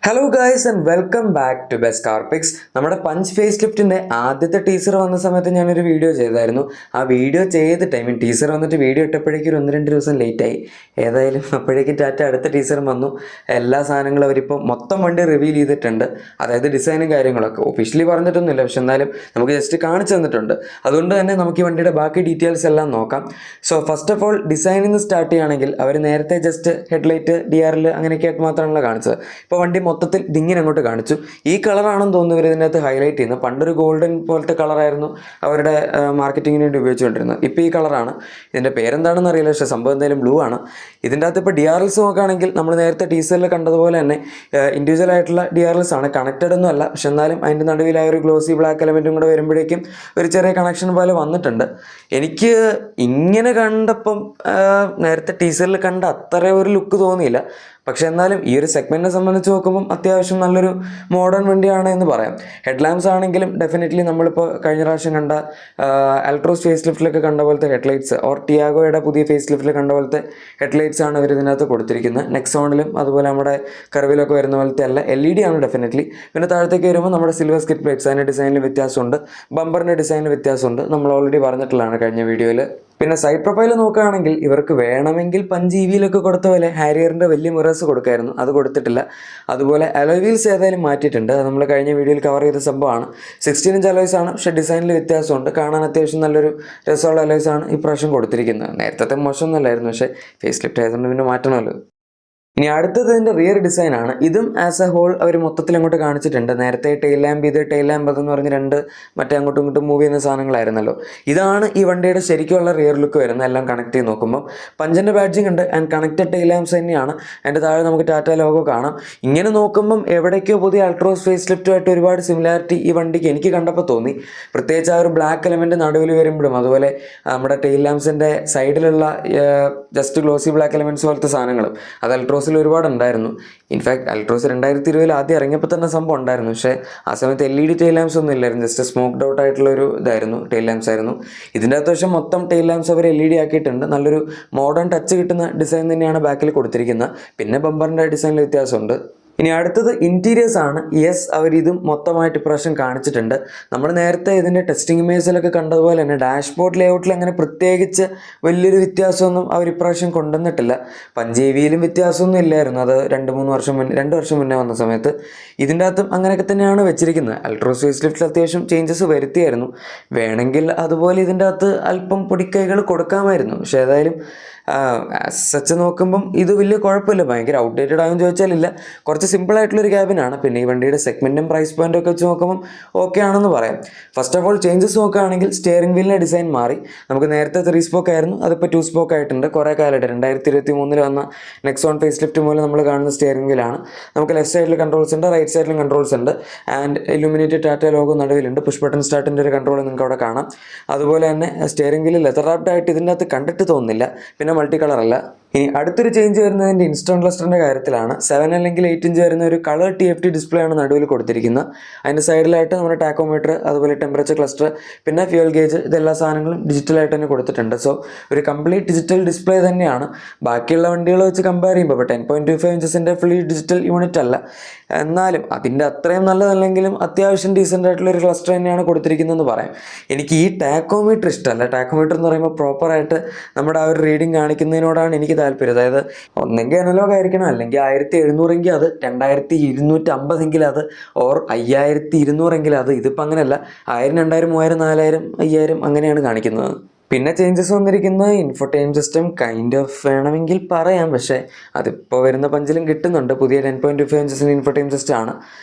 Hello guys and welcome back to best car picks. നമ്മുടെ punch ഫേസ് ലിഫ്റ്റിൻ്റെ ആദ്യത്തെ ടീസർ വന്ന സമയത്ത് ഞാനൊരു വീഡിയോ ചെയ്തായിരുന്നു. ആ വീഡിയോ ചെയ്തിട്ട് ടീസർ വന്നിട്ട് വീഡിയോ ഇട്ടപ്പോഴേക്കും ഒരു 1-2 ദിവസം ലേറ്റായി. ഏതായാലും അപ്പോഴേക്കും അടുത്ത ടീസറും വന്നു. എല്ലാ സാധനങ്ങളും അവരിപ്പോൾ മൊത്തം വണ്ടി റിവീൽ ചെയ്തിട്ടുണ്ട്. അതായത് ഡിസൈനും കാര്യങ്ങളൊക്കെ ഒഫീഷ്യലി പറഞ്ഞിട്ടൊന്നുമില്ല, പക്ഷെ എന്നാലും നമുക്ക് ജസ്റ്റ് കാണിച്ചു തന്നിട്ടുണ്ട്. അതുകൊണ്ട് തന്നെ നമുക്ക് ഈ വണ്ടിയുടെ ബാക്കി ഡീറ്റെയിൽസ് എല്ലാം നോക്കാം. സോ ഫസ്റ്റ് ഓഫ് ഓൾ ഡിസൈനിൽ നിന്ന് സ്റ്റാർട്ട് ചെയ്യുകയാണെങ്കിൽ അവർ നേരത്തെ ജസ്റ്റ് ഹെഡ്ലൈറ്റ് DRL അങ്ങനെയൊക്കെ ആയിട്ട് മാത്രമാണല്ലോ കാണിച്ചത്. ഇപ്പോൾ വണ്ടി മൊത്തത്തിൽ ദിങ്ങിന് അങ്ങോട്ട് കാണിച്ചു. ഈ കളറാണെന്ന് തോന്നുന്നു ഇവർ ഇതിനകത്ത് ഹൈലൈറ്റ് ചെയ്യുന്നത്. പണ്ടൊരു ഗോൾഡൻ പോലത്തെ കളറായിരുന്നു അവരുടെ മാർക്കറ്റിങ്ങിന് വേണ്ടി ഉപയോഗിച്ചുകൊണ്ടിരുന്നത്. ഇപ്പോൾ ഈ കളറാണ്. ഇതിൻ്റെ പേരെന്താണെന്ന് അറിയില്ല, പക്ഷേ സംഭവം എന്തായാലും ബ്ലൂ ആണ്. ഇതിൻ്റെ അകത്ത് ഇപ്പോൾ DRLs നോക്കുകയാണെങ്കിൽ നമ്മൾ നേരത്തെ ടീസറിൽ കണ്ടതുപോലെ തന്നെ ഇൻഡിവിജ്വൽ ആയിട്ടുള്ള DRLs ആണ്. കണക്റ്റഡ് ഒന്നും അല്ല, പക്ഷെ എന്നാലും അതിൻ്റെ നടുവിലായ ഒരു ഗ്ലോസി ബ്ലാക്ക് എലമെൻറ്റും കൂടെ വരുമ്പോഴേക്കും ഒരു ചെറിയ കണക്ഷൻ പോലെ വന്നിട്ടുണ്ട്. എനിക്ക് ഇങ്ങനെ കണ്ടപ്പം നേരത്തെ ടീസറിൽ കണ്ട അത്ര ഒരു ലുക്ക് തോന്നിയില്ല. പക്ഷെ എന്നാലും ഈ ഒരു സെഗ്മെൻറ്റിനെ സംബന്ധിച്ച് നോക്കുമ്പം അത്യാവശ്യം നല്ലൊരു മോഡേൺ വണ്ടിയാണ് എന്ന് പറയാം. ഹെഡ്ലാമ്പ്സ് ആണെങ്കിലും ഡെഫിനറ്റ്ലി നമ്മളിപ്പോൾ കഴിഞ്ഞ പ്രാവശ്യം കണ്ട അൾട്രോസ് ഫേസ് ലിഫ്റ്റിലൊക്കെ കണ്ട പോലത്തെ ഹെഡ്ലൈറ്റ്സ്, ഓർ ടിയാഗോയുടെ പുതിയ ഫേസ് ലിഫ്റ്റിൽ കണ്ട പോലത്തെ ഹെഡ്ലൈറ്റ്സ് ആണ് ഇവർ ഇതിനകത്ത് കൊടുത്തിരിക്കുന്നത്. നെക്സോണിലും അതുപോലെ നമ്മുടെ കർവിലൊക്കെ വരുന്ന പോലത്തെ അല്ല, LED ആണ് ഡെഫിനറ്റ്ലി. പിന്നെ താഴത്തേക്ക് വരുമ്പോൾ നമ്മുടെ സിൽവർ സ്കിറ്റ് പ്ലേറ്റ്സ്, അതിൻ്റെ ഡിസൈനിൽ വ്യത്യാസമുണ്ട്, ബമ്പറിൻ്റെ ഡിസൈനിൽ വ്യത്യാസമുണ്ട്. നമ്മൾ ഓൾറെഡി പറഞ്ഞിട്ടുള്ളതാണ് കഴിഞ്ഞ വീഡിയോയിൽ. പിന്നെ സൈഡ് പ്രൊഫൈൽ നോക്കുകയാണെങ്കിൽ ഇവർക്ക് വേണമെങ്കിൽ പഞ്ച് EVയിലൊക്കെ കൊടുത്ത പോലെ ഹാരിയറിൻ്റെ വലിയ മിറേഴ്സ് കൊടുക്കായിരുന്നു, അത് കൊടുത്തിട്ടില്ല. അതുപോലെ അലോയ് വീൽസ് ഏതായാലും മാറ്റിയിട്ടുണ്ട്. അത് നമ്മൾ കഴിഞ്ഞ വീഡിയോയിൽ കവർ ചെയ്ത സംഭവമാണ്. 16 ഇഞ്ച് അലോയ്സ് ആണ്, പക്ഷേ ഡിസൈനിൽ വ്യത്യാസമുണ്ട്. കാണാൻ അത്യാവശ്യം നല്ലൊരു രസമുള്ള അലോയ്സ് ആണ് ഇപ്രാവശ്യം കൊടുത്തിരിക്കുന്നത്. നേരത്തെ മോശമൊന്നുമല്ലായിരുന്നു, പക്ഷേ ഫേസ് ലിഫ്റ്റ് ആയതുകൊണ്ട് പിന്നെ മാറ്റണമല്ലോ. ഇനി അടുത്തത് ഇതിൻ്റെ റിയർ ഡിസൈനാണ്. ഇതും ആസ് എ ഹോൾ അവർ മൊത്തത്തിൽ അങ്ങോട്ട് കാണിച്ചിട്ടുണ്ട്. നേരത്തെ ടെയിൽ ലാമ്പ് അതെന്ന് പറഞ്ഞ് രണ്ട് മറ്റേ അങ്ങോട്ടും ഇങ്ങോട്ടും മൂവ് ചെയ്യുന്ന സാധനങ്ങളായിരുന്നല്ലോ. ഇതാണ് ഈ വണ്ടിയുടെ ശരിക്കുള്ള റിയർ ലുക്ക് വരുന്നത്. എല്ലാം കണക്ട് ചെയ്ത് നോക്കുമ്പോൾ പഞ്ചിൻ്റെ ബാഡ്ജിങ് ഉണ്ട് ആൻഡ് കണക്റ്റഡ് ടെയിൽ ലാമ്പ്സ് തന്നെയാണ്. അതിൻ്റെ താഴെ നമുക്ക് ടാറ്റ ലോഗോ കാണാം. ഇങ്ങനെ നോക്കുമ്പം എവിടേക്കോ പുതിയ അൾട്രോസ് ഫേസ് ലിഫ്റ്റുമായിട്ട് ഒരുപാട് സിമിലാരിറ്റി ഈ വണ്ടിക്ക് എനിക്ക് കണ്ടപ്പോൾ തോന്നി. പ്രത്യേകിച്ച് ആ ഒരു ബ്ലാക്ക് എലമെൻറ്റ് നടുവിൽ വരുമ്പോഴും അതുപോലെ നമ്മുടെ ടെയിൽ ലാമ്പ്സിൻ്റെ സൈഡിലുള്ള ജസ്റ്റ് ഗ്ലോസി ബ്ലാക്ക് എലമെൻറ്റ്സ് പോലത്തെ സാധനങ്ങളും അത് അൾട്രോസ് ഒരുപാടുണ്ടായിരുന്നു. ഇൻഫാക്ട് അൾട്രോസ് 2020 ആദ്യം ഇറങ്ങിയപ്പോൾ തന്നെ സംഭവം ഉണ്ടായിരുന്നു. പക്ഷേ ആ സമയത്ത് LED ടെയിൽ ലാമ്പ്സ് ഒന്നും ഇല്ലായിരുന്നു, ജസ്റ്റ് സ്മോക്ക്ഡ് ഔട്ട് ആയിട്ടുള്ള ഒരു ഇതായിരുന്നു, ടെയിൽ ലാമ്പ്സ് ആയിരുന്നു. ഇതിൻ്റെ അത്യാവശ്യം മൊത്തം ടെയിൽ ലാമ്പ്സ് അവർ LED ആക്കിയിട്ടുണ്ട്. നല്ലൊരു മോഡേൺ ടച്ച് കിട്ടുന്ന ഡിസൈൻ തന്നെയാണ് ബാക്കിൽ കൊടുത്തിരിക്കുന്നത്. പിന്നെ ബമ്പറിൻ്റെ ഡിസൈനിൽ വ്യത്യാസമുണ്ട്. ഇനി അടുത്തത് ഇൻറ്റീരിയേഴ്സ് ആണ്. യെസ്, അവരിതും മൊത്തമായിട്ട് ഇപ്രാവശ്യം കാണിച്ചിട്ടുണ്ട്. നമ്മൾ നേരത്തെ ഇതിൻ്റെ ടെസ്റ്റിംഗ് ഇമേജിലൊക്കെ കണ്ടതുപോലെ തന്നെ ഡാഷ്ബോർഡ് ലേഔട്ടിൽ അങ്ങനെ പ്രത്യേകിച്ച് വലിയൊരു വ്യത്യാസമൊന്നും അവർ ഇപ്രാവശ്യം കൊണ്ടുവന്നിട്ടില്ല. പഞ്ച് EVയിലും വ്യത്യാസമൊന്നും ഇല്ലായിരുന്നു, അത് 2 വർഷം മുന്നേ വന്ന സമയത്ത്. ഇതിൻ്റെ അകത്തും അങ്ങനെയൊക്കെ തന്നെയാണ് വെച്ചിരിക്കുന്നത്. അൾട്രോസ് ഫേസ് ലിഫ്റ്റിൽ അത്യാവശ്യം ചേഞ്ചസ് വരുത്തിയായിരുന്നു. വേണമെങ്കിൽ അതുപോലെ ഇതിൻ്റെ അകത്ത് അല്പം പൊടിക്കൈകൾ കൊടുക്കാമായിരുന്നു. പക്ഷേ ഏതായാലും സച്ച് നോക്കുമ്പം ഇത് വലിയ കുഴപ്പമില്ല. ഭയങ്കര ഔട്ട്ഡേറ്റഡ് ആകുമെന്ന് ചോദിച്ചാലില്ല, കുറച്ച് സിമ്പിളായിട്ടുള്ളൊരു ക്യാബിനാണ്. പിന്നെ ഈ വണ്ടിയുടെ സെഗ്മെൻറ്റും പ്രൈസ് പോയിൻ്റും ഒക്കെ വെച്ച് നോക്കുമ്പം ഓക്കെ ആണെന്ന് പറയാം. ഫസ്റ്റ് ഓഫ് ഓൾ ചേഞ്ചസ് നോക്കുകയാണെങ്കിൽ സ്റ്റിയറിംഗ് വീലിൻ്റെ ഡിസൈൻ മാറി. നമുക്ക് നേരത്തെ 3 സ്പോക്ക് ആയിരുന്നു, അതിപ്പോൾ 2 സ്പോക്ക് ആയിട്ടുണ്ട്. കുറേ കാലമായിട്ട് 2023 വന്ന നെക്സോൺ ഫേസ് ലിഫ്റ്റ് മൂലം നമ്മൾ കാണുന്ന സ്റ്റിയറിംഗ് വീലാണ്. നമുക്ക് ലെഫ്റ്റ് സൈഡിൽ കൺട്രോൾസ് ഉണ്ട്, റൈറ്റ് സൈഡിലും കൺട്രോൾസ് ഉണ്ട്. ആൻഡ് ഇലുമിനേറ്റഡ് ടാറ്റ ലോഗോ നടുവിലുണ്ട്. പുഷ് ബട്ടൺ സ്റ്റാർട്ടിൻ്റെ ഒരു കൺട്രോൾ നിങ്ങൾക്ക് അവിടെ കാണാം. അതുപോലെ തന്നെ സ്റ്റിയറിംഗ് വീലിൽ ലെതർ റാപ്ഡ് ആയിട്ട് ഇതിൻ്റെ അകത്ത് കണ്ടിട്ട് തോന്നുന്നില്ല. പിന്നെ മൾട്ടി കളർ അല്ല. ഇനി അടുത്തൊരു ചേഞ്ച് വരുന്നതിൻ്റെ ഇൻസ്റ്റന്റ് ക്ലസ്റ്ററിൻ്റെ കാര്യത്തിലാണ്. 7 അല്ലെങ്കിൽ 8 ഇഞ്ച് വരുന്ന ഒരു കളർ TFT ഡിസ്പ്ലേ ആണ് നടുവിൽ കൊടുത്തിരിക്കുന്നത്. അതിൻ്റെ സൈഡിലായിട്ട് നമ്മുടെ ടാക്കോമീറ്റർ, അതുപോലെ ടെമ്പറേച്ചർ ക്ലസ്റ്റർ, പിന്നെ ഫ്യൂൽ ഗേജ്, ഇതെല്ലാ സാധനങ്ങളും ഡിജിറ്റലായിട്ട് തന്നെ കൊടുത്തിട്ടുണ്ട്. സോ ഒരു കംപ്ലീറ്റ് ഡിജിറ്റൽ ഡിസ്പ്ലേ തന്നെയാണ്. ബാക്കിയുള്ള വണ്ടികൾ വെച്ച് കമ്പയർ ചെയ്യുമ്പോൾ ഇപ്പോൾ 10.25 ഇഞ്ചസിൻ്റെ ഫുള്ളി ഡിജിറ്റൽ യൂണിറ്റ് അല്ല, എന്നാലും അതിൻ്റെ അത്രയും നല്ലതല്ലെങ്കിലും അത്യാവശ്യം ഡീസൻ്റ് ആയിട്ടുള്ളൊരു ക്ലസ്റ്റർ തന്നെയാണ് കൊടുത്തിരിക്കുന്നതെന്ന് പറയാം. എനിക്ക് ഈ ടാക്കോമീറ്റർ ഇഷ്ടമല്ല. ടാക്കോമീറ്റർ എന്ന് പറയുമ്പോൾ പ്രോപ്പറായിട്ട് നമ്മുടെ ആ ഒരു റീഡിങ് കാണിക്കുന്നതിനോടാണ് എനിക്ക് താല്പര്യം. അതായത് ഒന്നെങ്കിൽ അനലോഗ് ആയിരിക്കണം, അല്ലെങ്കിൽ 1700 എങ്കിൽ അത്, 2250 എങ്കിൽ അത്, ഓർ 5200 എങ്കിൽ അത്. ഇതിപ്പോൾ അങ്ങനെയല്ല, 1000, 2000, 3000, 4000, 5000 അങ്ങനെയാണ് കാണിക്കുന്നത്. പിന്നെ ചേഞ്ചസ് വന്നിരിക്കുന്നത് ഇൻഫോടൈൻമെൻറ്റ് സിസ്റ്റം കൈൻഡ് ഓഫ് വേണമെങ്കിൽ പറയാം, പക്ഷേ അതിപ്പോൾ വരുന്ന പഞ്ചിലും കിട്ടുന്നുണ്ട്. പുതിയ 10.25 ഇഞ്ചസിൻ്റെ ഇൻഫോടൈൻമെൻറ്റ് സിസ്റ്റം ആണ്.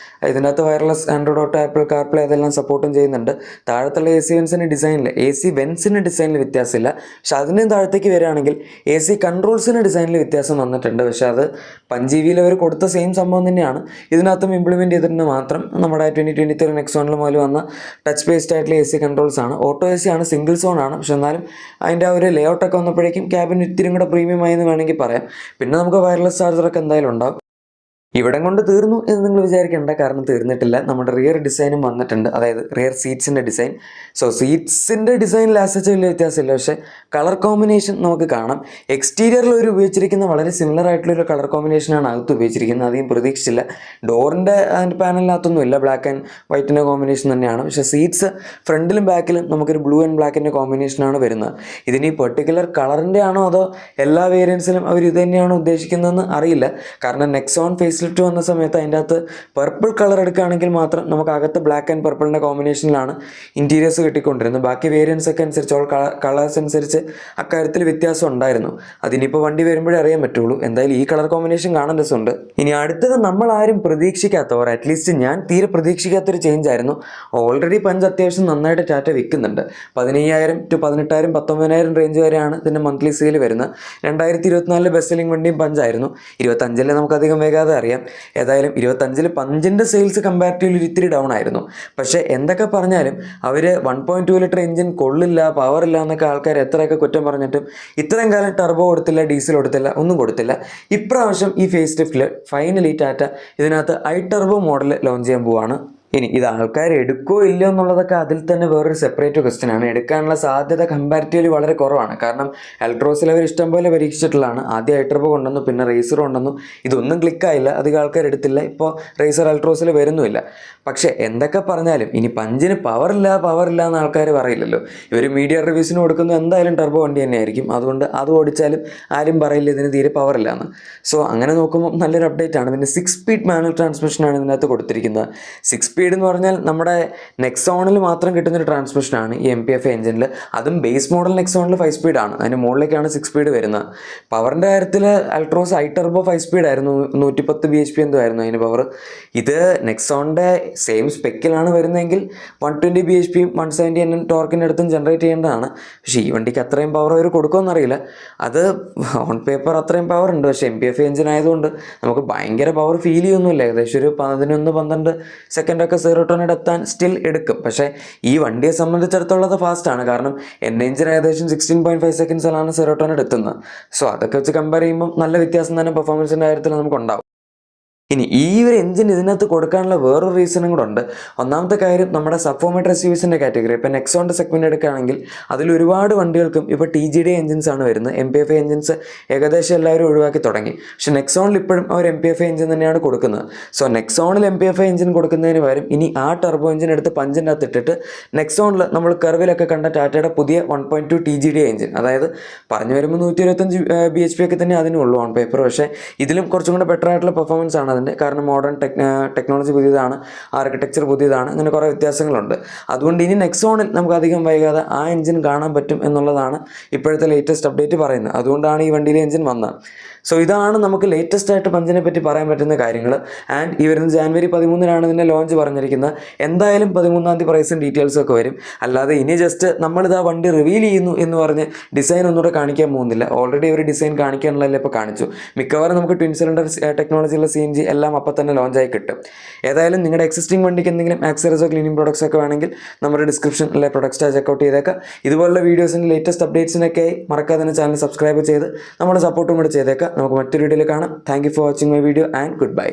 ഇതിനകത്ത് wireless Android auto, apple CarPlay അതെല്ലാം സപ്പോർട്ടും ചെയ്യുന്നുണ്ട്. താഴത്തുള്ള AC വെൻസിൻ്റെ ഡിസൈനിൽ വ്യത്യാസമില്ല. പക്ഷെ അതിനും താഴത്തേക്ക് വരികയാണെങ്കിൽ AC കൺട്രോൾസിൻ്റെ ഡിസൈനിൽ വ്യത്യാസം വന്നിട്ടുണ്ട്. പക്ഷേ അത് പഞ്ച് EVയിൽ അവർ കൊടുത്ത സെയിം സംഭവം തന്നെയാണ് ഇതിനകത്തും ഇംപ്ലിമെൻറ്റ് ചെയ്തിട്ടുണ്ട്. മാത്രം നമ്മുടെ 2023 നെക്സോണിൽ മുതൽ വന്ന ടച്ച് ബേസ്ഡ് ആയിട്ടുള്ള AC കൺട്രോൾസ് ആണ്. ഓട്ടോ AC ആണ്, സിംഗിൾ സോൺ ആണ്. പക്ഷെ എന്നാലും അതിൻ്റെ ആ ഒരു ലേഔട്ടൊക്കെ വന്നപ്പോഴേക്കും ക്യാബിൻ ഇത്തിരി കൂടെ പ്രീമിയം ആയെന്ന് വേണമെങ്കിൽ പറയാം. പിന്നെ നമുക്ക് വയർലെസ് ചാർജറൊക്കെ എന്തായാലും ഉണ്ടാവും. ഇവിടം കൊണ്ട് തീർന്നു എന്ന് നിങ്ങൾ വിചാരിക്കേണ്ട, കാരണം തീർന്നിട്ടില്ല. നമ്മുടെ റിയർ ഡിസൈനും വന്നിട്ടുണ്ട്, അതായത് റിയർ സീറ്റ്സിൻ്റെ ഡിസൈൻ. സോ സീറ്റ്സിൻ്റെ ഡിസൈനിൽ ആസച്ച് വലിയ വ്യത്യാസമില്ല, പക്ഷേ കളർ കോമ്പിനേഷൻ നമുക്ക് കാണാം. എക്സ്റ്റീരിയറിൽ ഒരു ഉപയോഗിച്ചിരിക്കുന്ന വളരെ സിമിലർ ആയിട്ടുള്ളൊരു കളർ കോമ്പിനേഷനാണ് അകത്ത് ഉപയോഗിച്ചിരിക്കുന്നത്. അധികം പ്രതീക്ഷിച്ചില്ല. ഡോറിൻ്റെ അതിൻ്റെ പാനലിനകത്തൊന്നുമില്ല, ബ്ലാക്ക് ആൻഡ് വൈറ്റിൻ്റെ കോമ്പിനേഷൻ തന്നെയാണ്. പക്ഷേ സീറ്റ്സ് ഫ്രണ്ടിലും ബാക്കിലും നമുക്കൊരു ബ്ലൂ ആൻഡ് ബ്ലാക്കിൻ്റെ കോമ്പിനേഷനാണ് വരുന്നത്. ഇതിന് ഈ പെർട്ടിക്കുലർ കളറിൻ്റെ ആണോ അതോ എല്ലാ വേരിയൻസിലും അവർ ഇത് തന്നെയാണോ ഉദ്ദേശിക്കുന്നതെന്ന് അറിയില്ല. കാരണം നെക്സോൺ ഫേസ് ലിഫ്റ്റ് വന്ന സമയത്ത് അതിൻ്റെ അകത്ത് പർപ്പിൾ കളർ എടുക്കുകയാണെങ്കിൽ മാത്രം നമുക്ക് അകത്ത് ബ്ലാക്ക് ആൻഡ് പർപ്പിളിൻ്റെ കോമ്പിനേഷനിലാണ് ഇൻറ്റീരിയേഴ്സ് കിട്ടിക്കൊണ്ടിരുന്നത്. ബാക്കി വേരിയൻസ് ഒക്കെ അനുസരിച്ച് കളേഴ്സ് അനുസരിച്ച് അക്കാര്യത്തിൽ വ്യത്യാസം ഉണ്ടായിരുന്നു. അതിനിപ്പോൾ വണ്ടി വരുമ്പോഴേ അറിയാൻ പറ്റുള്ളൂ. എന്തായാലും ഈ കളർ കോമ്പിനേഷൻ കാണാൻ രസമുണ്ട്. ഇനി അടുത്തത് നമ്മൾ ആരും പ്രതീക്ഷിക്കാത്ത, ഓർ അറ്റ്ലീസ്റ്റ് ഞാൻ തീരെ പ്രതീക്ഷിക്കാത്തൊരു ചേഞ്ച് ആയിരുന്നു. ഓൾറെഡി പഞ്ച് അത്യാവശ്യം നന്നായിട്ട് ടാറ്റ വിൽക്കുന്നുണ്ട്. 15,000 to 18,000 19,000 റേഞ്ച് വരെയാണ് ഇതിൻ്റെ മന്ത്ലി സെയിൽ വരുന്നത്. 2024 ബെസ്റ്റ് സെല്ലിംഗ് വണ്ടിയും പഞ്ചായിരുന്നു. 25 നമുക്കധികം വേഗാതെ അറിയാം. ഏതായാലും 25 പഞ്ചിൻ്റെ സെയിൽസ് കമ്പാരിറ്റീവ്ലി ഇത്തിരി ഡൗൺ ആയിരുന്നു. പക്ഷേ എന്തൊക്കെ പറഞ്ഞാലും അവർ 1.2 ലിറ്റർ എഞ്ചിൻ കൊള്ളില്ല, പവറില്ല എന്നൊക്കെ ആൾക്കാർ എത്രയൊക്കെ കുറ്റം പറഞ്ഞിട്ടും ഇത്രയും കാലം ടർബോ കൊടുത്തില്ല, ഡീസൽ കൊടുത്തില്ല, ഒന്നും കൊടുത്തില്ല. ഇപ്രാവശ്യം ഈ ഫേസ് ലിഫ്റ്റിൽ ഫൈനലി ടാറ്റ ഇതിനകത്ത് ഐ ടർബോ മോഡൽ ലോഞ്ച് ചെയ്യാൻ പോവാണ്. ഇനി ഇത് ആൾക്കാർ എടുക്കോ ഇല്ലയോ എന്നുള്ളതൊക്കെ അതിൽ തന്നെ വേറൊരു സെപ്പറേറ്റ് ക്വസ്റ്റ്യൻ ആണ്. എടുക്കാനുള്ള സാധ്യത കമ്പാരിറ്റീവ്ലി വളരെ കുറവാണ്. കാരണം അൾട്രോസിൽ അവർ ഇഷ്ടംപോലെ പരീക്ഷിച്ചിട്ടുള്ളതാണ്. ആദ്യം ഐട്രബോ കൊണ്ടുവന്നു, പിന്നെ റേസർ കൊണ്ടുവന്നു, ഇതൊന്നും ക്ലിക്കായില്ല, അധികം ആൾക്കാർ എടുത്തില്ല. ഇപ്പോൾ റേസർ അൾട്രോസിൽ വരുന്നുമില്ല. പക്ഷേ എന്തൊക്കെ പറഞ്ഞാലും ഇനി പഞ്ചിന് പവറില്ല എന്ന് ആൾക്കാർ പറയില്ലല്ലോ. ഇവർ മീഡിയ റിവ്യൂസിന് കൊടുക്കുന്നത് എന്തായാലും ടർബോ വണ്ടി തന്നെയായിരിക്കും. അതുകൊണ്ട് അത് ഓടിച്ചാലും ആരും പറയില്ല ഇതിന് തീരെ പവറില്ല എന്ന്. സോ അങ്ങനെ നോക്കുമ്പോൾ നല്ലൊരു അപ്ഡേറ്റ് ആണ്. പിന്നെ 6 സ്പീഡ് മാനുവൽ ട്രാൻസ്മിഷനാണ് ഇതിനകത്ത് കൊടുത്തിരിക്കുന്നത്. 6 സ്പീഡ് എന്ന് പറഞ്ഞാൽ നമ്മുടെ നെക്സോണിൽ മാത്രം കിട്ടുന്നൊരു ട്രാൻസ്മിഷനാണ് ഈ MPF എഞ്ചിനിൽ. അതും ബേസ് മോഡൽ നെക്സോണിൽ 5 സ്പീഡാണ്. അതിന് മുകളിലേക്കാണ് 6 സ്പീഡ് വരുന്നത്. പവറിൻ്റെ കാര്യത്തിൽ അൾട്രോസ് ഐ ടർബോ 5 സ്പീഡായിരുന്നു, 110 bhp എന്തോ ആയിരുന്നു അതിന് പവർ. ഇത് നെക്സോണിൻ്റെ സെയിം സ്പെക്കിലാണ് വരുന്നതെങ്കിൽ 120 bhp 170 Nm ടോർക്കിൻ്റെ അടുത്തും ജനറേറ്റ് ചെയ്യേണ്ടതാണ്. പക്ഷേ ഈ വണ്ടിക്ക് അത്രയും പവർ അവർ കൊടുക്കുമെന്നറിയില്ല. അത് ഓൺ പേപ്പർ അത്രയും പവർ ഉണ്ട്. പക്ഷേ MPF എഞ്ചിൻ ആയതുകൊണ്ട് നമുക്ക് ഭയങ്കര പവർ ഫീൽ ചെയ്യൊന്നുമില്ല. ഏകദേശം ഒരു 11-12 സെക്കൻഡൊക്കെ 0 to 100 എത്താൻ സ്റ്റിൽ എടുക്കും. പക്ഷേ ഈ വണ്ടിയെ സംബന്ധിച്ചിടത്തോളം അത് ഫാസ്റ്റാണ്. കാരണം എഞ്ചിൻ ഏകദേശം 16.5 സെക്കൻഡ്സിലാണ് 0 to 100 എത്തുന്നത്. സോ അതൊക്കെ വെച്ച് കമ്പയർ ചെയ്യുമ്പോൾ നല്ല വ്യത്യാസം തന്നെ പെർഫോമൻസിൻ്റെ കാര്യത്തിൽ നമുക്കുണ്ടാവും. ഇനി ഈ ഒരു എഞ്ചിൻ ഇതിനകത്ത് കൊടുക്കാനുള്ള വേറൊരു റീസണും കൂടെ ഉണ്ട്. ഒന്നാമത്തെ കാര്യം നമ്മുടെ സബ്ഫോർമേറ്റർ SUVസിൻ്റെ കാറ്റഗറി. ഇപ്പോൾ നെക്സോണിൻ്റെ സെഗ്മെൻറ്റ് എടുക്കുകയാണെങ്കിൽ അതിൽ ഒരുപാട് വണ്ടികൾക്കും ഇപ്പോൾ TGD എഞ്ചിൻസ് ആണ് വരുന്നത്. MPF എഞ്ചിൻസ് ഏകദേശം എല്ലാവരും ഒഴിവാക്കി തുടങ്ങി. പക്ഷേ നെക്സോണിൽ ഇപ്പോഴും അവർ MPF എഞ്ചിൻ തന്നെയാണ് കൊടുക്കുന്നത്. സോ നെക്സോണിൽ MPF എഞ്ചിൻ കൊടുക്കുന്നതിന് പകരം ഇനി ആ ടർബോ എഞ്ചിൻ എടുത്ത് പഞ്ചിൻ്റെ അകത്ത് ഇട്ടിട്ട് നെക്സോണിൽ നമ്മൾ കർവിലൊക്കെ കണ്ട ടാറ്റയുടെ പുതിയ 1.2 TGD എഞ്ചിൻ, അതായത് പറഞ്ഞു വരുമ്പോൾ 125 bhp ഒക്കെ തന്നെ അതിനുള്ളൂ ഓൺ പേപ്പർ. പക്ഷേ ഇതിലും കുറച്ചും കൂടെ ബെറ്റർ ആയിട്ടുള്ള പെർഫോമൻസ് ആണ്. കാരണം മോഡേൺ ടെക്നോളജി പുതിയതാണ്, ആർക്കിടെക്ചർ പുതിയതാണ്, അങ്ങനെ കുറേ വ്യത്യാസങ്ങളുണ്ട്. അതുകൊണ്ട് ഇനി നെക്സോണിൽ നമുക്ക് അധികം വൈകാതെ ആ എഞ്ചിൻ കാണാൻ പറ്റും എന്നുള്ളതാണ് ഇപ്പോഴത്തെ ലേറ്റസ്റ്റ് അപ്ഡേറ്റ് പറയുന്നത്. അതുകൊണ്ടാണ് ഈ വണ്ടിയിലെ എഞ്ചിൻ വന്നത്. സോ ഇതാണ് നമുക്ക് ലേറ്റസ്റ്റ് ആയിട്ട് പഞ്ചിനെ പറ്റി പറയാൻ പറ്റുന്ന കാര്യങ്ങൾ. ആൻഡ് ഈ വരുന്ന ജാനുവരി 13 ഇതിൻ്റെ ലോഞ്ച് പറഞ്ഞിരിക്കുന്നത്. എന്തായാലും 13-ാം തീയതി പ്രൈസും ഡീറ്റെയിൽസും ഒക്കെ വരും. അല്ലാതെ ഇനി ജസ്റ്റ് നമ്മളിത് ആ വണ്ടി റിവീൽ ചെയ്യുന്നു എന്ന് പറഞ്ഞ് ഡിസൈൻ ഒന്നുകൂടെ കാണിക്കാൻ പോകുന്നില്ല. ഓൾറെഡി ഒരു ഡിസൈൻ കാണിക്കാനുള്ളതല്ലേ ഇപ്പോൾ കാണിച്ചു. മിക്കവാറും നമുക്ക് ട്വിൻ സിലിണ്ടർ ടെക്നോളജിയുള്ള CNG എല്ലാം അപ്പം തന്നെ ലോഞ്ചായി കിട്ടും. ഏതായാലും നിങ്ങളുടെ എക്സിസ്റ്റിംഗ് വണ്ടിക്ക് എന്തെങ്കിലും ആക്സറീസോ ക്ലീനിങ് പ്രോഡക്ട്സ് ഒക്കെ വേണമെങ്കിൽ നമ്മുടെ ഡിസ്ക്രിപ്ഷനിലെ പ്രൊഡക്ട്സ് ചെക്കൗട്ട് ചെയ്തേക്കാം. ഇതുപോലുള്ള വീഡിയോസിൻ്റെ ലേറ്റസ്റ്റ് അപ്ഡേറ്റ്സിനൊക്കെ മറക്കാതെ തന്നെ ചാനൽ സബ്സ്ക്രൈബ് ചെയ്ത് നമ്മുടെ സപ്പോർട്ടും കൂടെ ചെയ്തേക്കാം. നമുക്ക് മറ്റൊരു വീഡിയോയിൽ കാണാം. Thank you for watching my video and good bye.